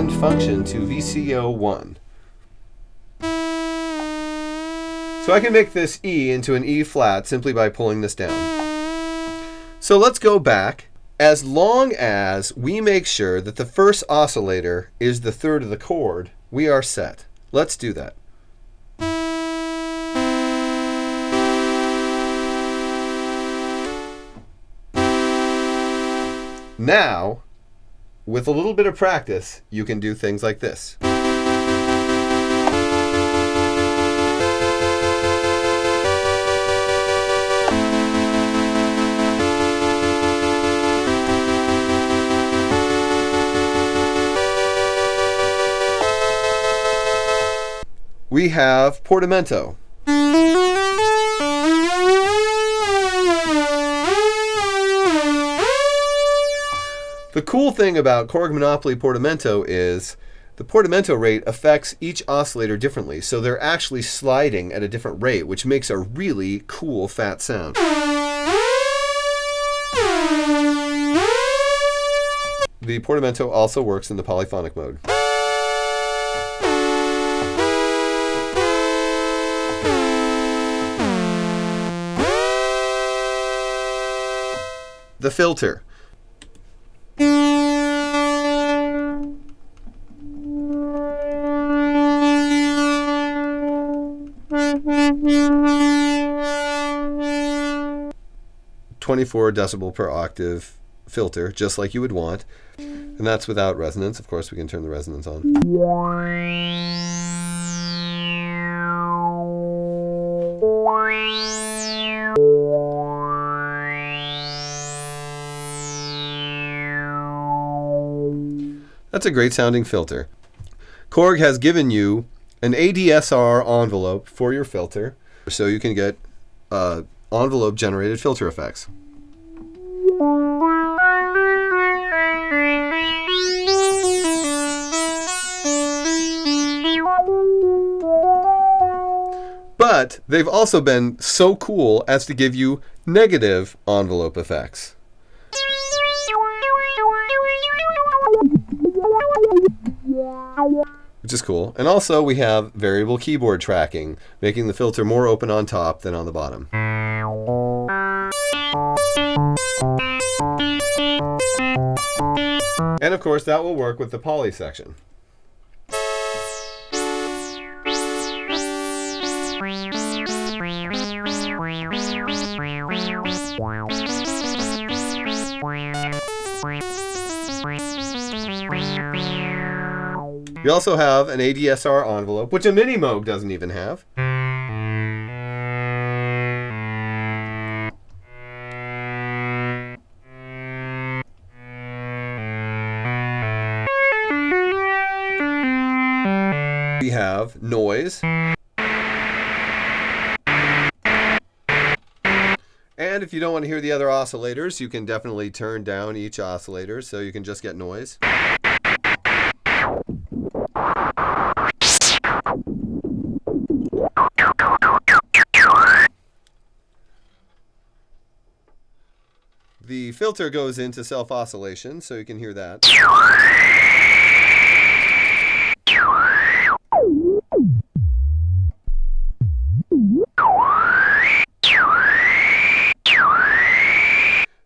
append function to VCO1. So I can make this E into an E flat simply by pulling this down. So let's go back. As long as we make sure that the first oscillator is the third of the chord, we are set. Let's do that. Now, with a little bit of practice, you can do things like this. We have Portamento. The cool thing about Korg Monopoly Portamento is the Portamento rate affects each oscillator differently, so they're actually sliding at a different rate, which makes a really cool fat sound. The Portamento also works in the polyphonic mode. The filter. .24 decibel per octave filter, just like you would want. And that's without resonance. Of course, we can turn the resonance on. That's a great sounding filter. Korg has given you an ADSR envelope for your filter, so you can get envelope generated filter effects. But they've also been so cool as to give you negative envelope effects. Which is cool. And also we have variable keyboard tracking, making the filter more open on top than on the bottom. And of course that will work with the poly section. You also have an ADSR envelope, which a Mini Moog doesn't even have. We have noise. And if you don't want to hear the other oscillators, you can definitely turn down each oscillator so you can just get noise. The filter goes into self-oscillation, so you can hear that.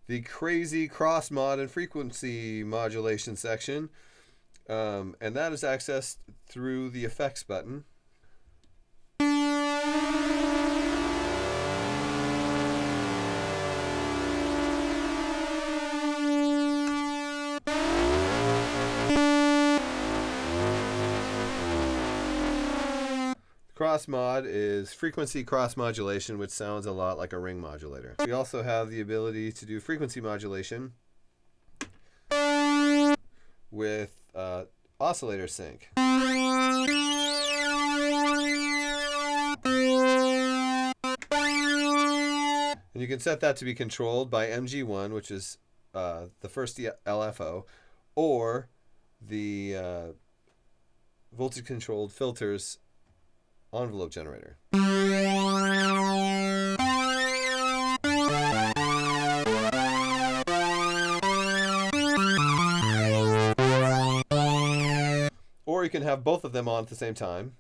The crazy cross mod and frequency modulation section, and that is accessed through the effects button. Cross mod is frequency cross modulation, which sounds a lot like a ring modulator. We also have the ability to do frequency modulation with oscillator sync. And you can set that to be controlled by MG1, which is the first LFO, or the voltage controlled filters envelope generator. can have both of them on at the same time.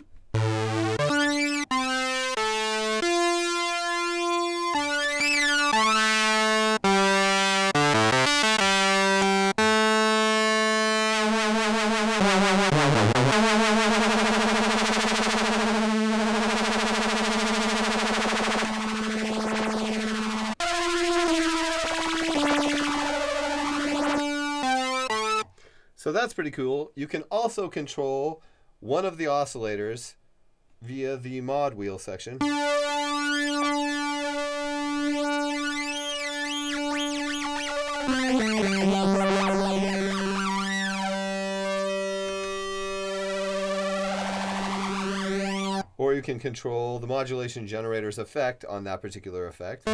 So that's pretty cool. You can also control one of the oscillators via the mod wheel section. Or you can control the modulation generator's effect on that particular effect.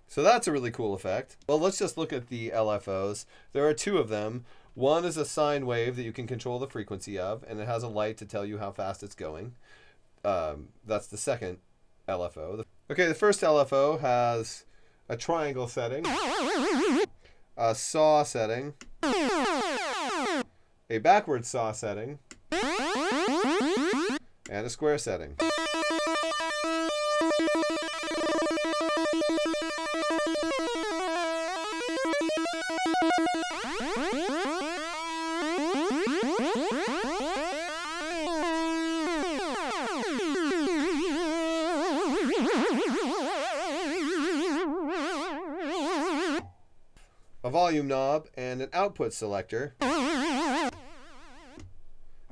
So that's a really cool effect. Well, let's just look at the LFOs. There are two of them. One is a sine wave that you can control the frequency of, and it has a light to tell you how fast it's going. That's the second LFO. Okay, the first LFO has a triangle setting, a saw setting, a backward saw setting, and a square setting. A volume knob and an output selector.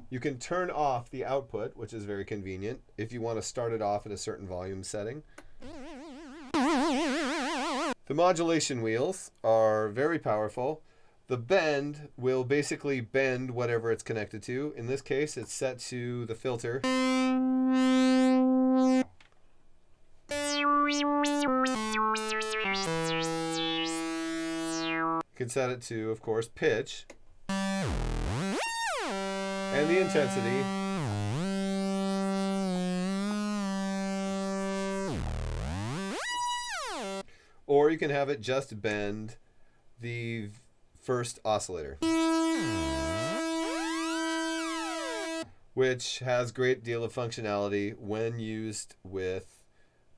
You can turn off the output, which is very convenient, if you want to start it off at a certain volume setting. The modulation wheels are very powerful. The bend will basically bend whatever it's connected to. In this case, it's set to the filter. You can set it to, of course, pitch and the intensity. Or you can have it just bend the first oscillator, which has a great deal of functionality when used with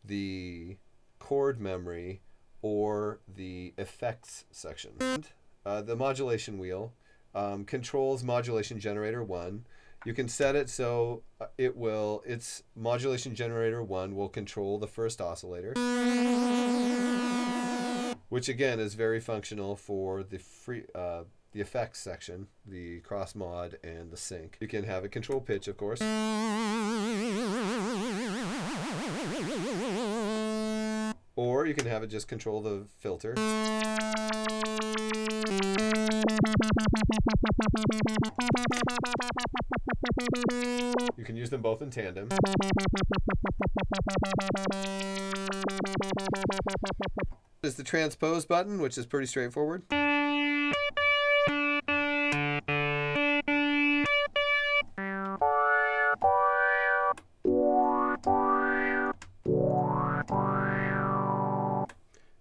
the chord memory or the effects section. The modulation wheel controls modulation generator 1. You can set it so its modulation generator 1 will control the first oscillator, which again is very functional for the effects section, the cross mod and the sync. You can have it control pitch, of course. Or you can have it just control the filter. You can use them both in tandem. There's the transpose button, which is pretty straightforward.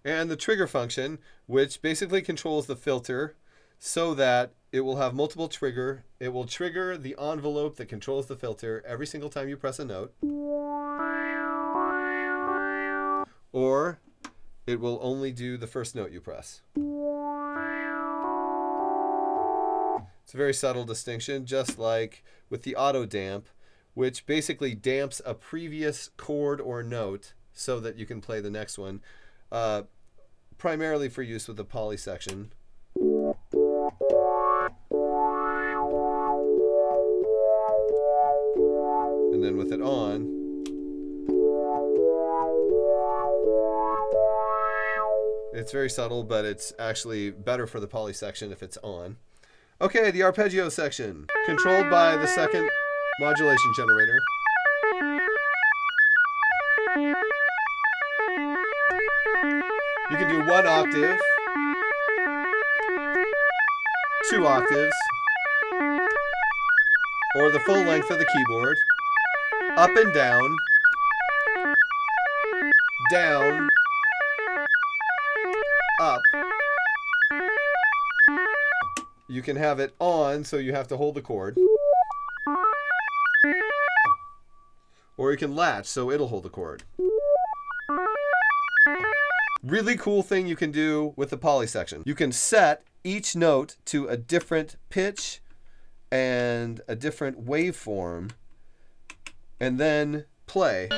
And the trigger function, which basically controls the filter so that it will have multiple trigger. It will trigger the envelope that controls the filter every single time you press a note. Or it will only do the first note you press. It's a very subtle distinction, just like with the auto damp, which basically damps a previous chord or note so that you can play the next one. Primarily for use with the poly section. And then with it on, it's very subtle, but it's actually better for the poly section if it's on. Okay, the arpeggio section, controlled by the second modulation generator. You can do 1 octave, 2 octaves, or the full length of the keyboard. up and down, down, up. You can have it on, so you have to hold the chord. Or you can latch, so it'll hold the chord. Really cool thing you can do with the poly section. You can set each note to a different pitch and a different waveform, and then play.